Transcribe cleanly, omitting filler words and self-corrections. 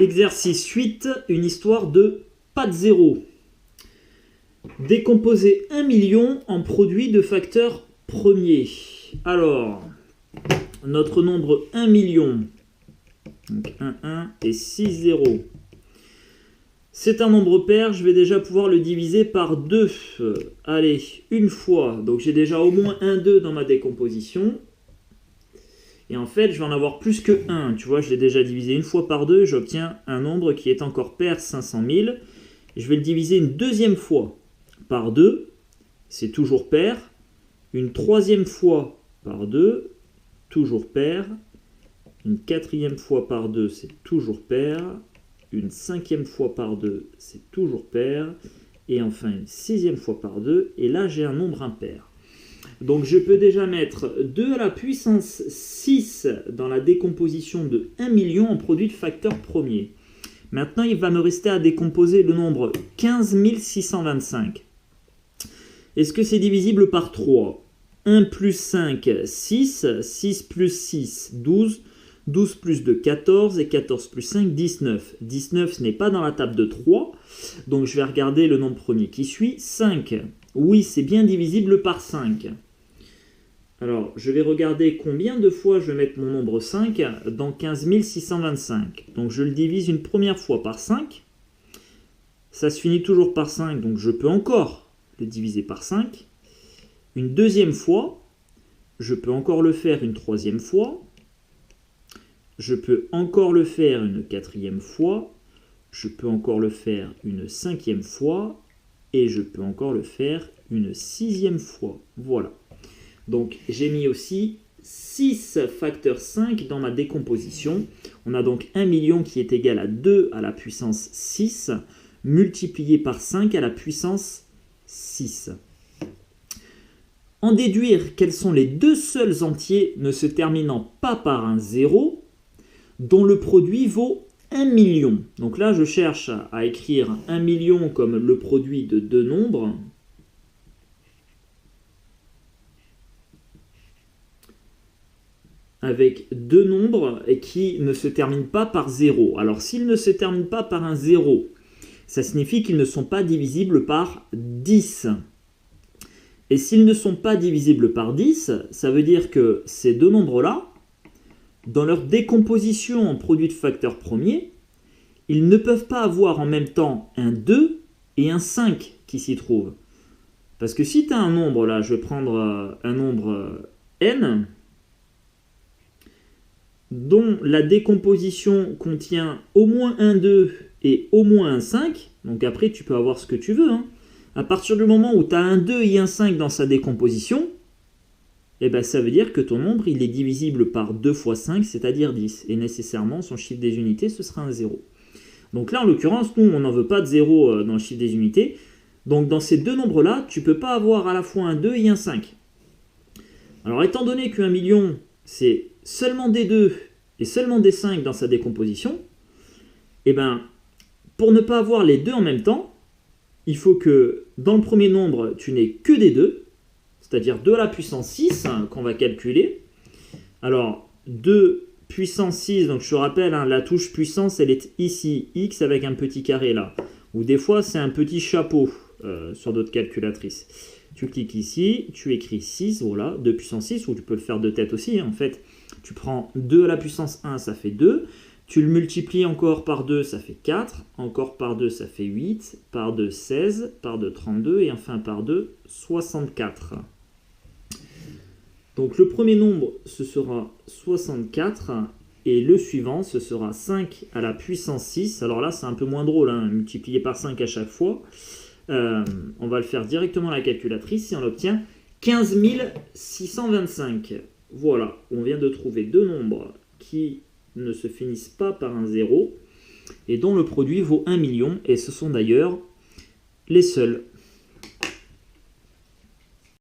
Exercice 8, une histoire de pas de zéro. Décomposer 1 million en produits de facteurs premiers. Alors, notre nombre 1 million, donc 1, 1 et 6 zéros. C'est un nombre pair, je vais déjà pouvoir le diviser par 2. Allez, une fois. Donc j'ai déjà au moins un 2 dans ma décomposition. Et en fait, je vais en avoir plus que 1. Tu vois, je l'ai déjà divisé une fois par 2. J'obtiens un nombre qui est encore pair, 500 000. Je vais le diviser une deuxième fois par 2. C'est toujours pair. Une troisième fois par 2. Toujours pair. Une quatrième fois par 2, c'est toujours pair. Une cinquième fois par 2, c'est toujours pair. Et enfin une sixième fois par 2. Et là, j'ai un nombre impair. Donc je peux déjà mettre 2 à la puissance 6 dans la décomposition de 1 million en produit de facteur premier. Maintenant, il va me rester à décomposer le nombre 15 625. Est-ce que c'est divisible par 3 ? 1 plus 5, 6. 6 plus 6, 12. 12 plus 2, 14. Et 14 plus 5, 19. 19, ce n'est pas dans la table de 3. Donc je vais regarder le nombre premier qui suit. 5. Oui, c'est bien divisible par 5. Alors, je vais regarder combien de fois je vais mettre mon nombre 5 dans 15 625. Donc, je le divise une première fois par 5. Ça se finit toujours par 5, donc je peux encore le diviser par 5. Une deuxième fois, je peux encore le faire une troisième fois. Je peux encore le faire une quatrième fois. Je peux encore le faire une cinquième fois. Et je peux encore le faire une sixième fois. Voilà. Donc j'ai mis aussi 6 facteurs 5 dans ma décomposition. On a donc 1 million qui est égal à 2 à la puissance 6 multiplié par 5 à la puissance 6. En déduire quels sont les deux seuls entiers ne se terminant pas par un 0 dont le produit vaut 1 million. Donc là je cherche à écrire 1 million comme le produit de deux nombres. Avec deux nombres qui ne se terminent pas par 0. Alors s'ils ne se terminent pas par un 0, ça signifie qu'ils ne sont pas divisibles par 10. Et s'ils ne sont pas divisibles par 10, ça veut dire que ces deux nombres-là, dans leur décomposition en produit de facteurs premiers, ils ne peuvent pas avoir en même temps un 2 et un 5 qui s'y trouvent. Parce que si tu as un nombre, là, je vais prendre un nombre n, dont la décomposition contient au moins un 2 et au moins un 5, donc après tu peux avoir ce que tu veux, hein. À partir du moment où tu as un 2 et un 5 dans sa décomposition, eh ben, ça veut dire que ton nombre il est divisible par 2 fois 5, c'est-à-dire 10, et nécessairement son chiffre des unités ce sera un 0. Donc là en l'occurrence, nous on n'en veut pas de 0 dans le chiffre des unités, donc dans ces deux nombres-là, tu ne peux pas avoir à la fois un 2 et un 5. Alors étant donné qu'un million, c'est seulement des 2 et seulement des 5 dans sa décomposition, et ben, pour ne pas avoir les deux en même temps, il faut que dans le premier nombre, tu n'aies que des 2, c'est-à-dire 2 à la puissance 6 qu'on va calculer. Alors, 2 puissance 6, donc je te rappelle, la touche puissance, elle est ici, x avec un petit carré là, ou des fois c'est un petit chapeau sur d'autres calculatrices. Tu cliques ici, tu écris 6, voilà, 2 puissance 6, ou tu peux le faire de tête aussi, en fait. Tu prends 2 à la puissance 1, ça fait 2. Tu le multiplies encore par 2, ça fait 4. Encore par 2, ça fait 8. Par 2, 16. Par 2, 32. Et enfin par 2, 64. Donc le premier nombre, ce sera 64. Et le suivant, ce sera 5 à la puissance 6. Alors là, c'est un peu moins drôle, hein, multiplié par 5 à chaque fois. On va le faire directement à la calculatrice et on obtient 15 625. Voilà, on vient de trouver deux nombres qui ne se finissent pas par un 0 et dont le produit vaut 1 million, et ce sont d'ailleurs les seuls.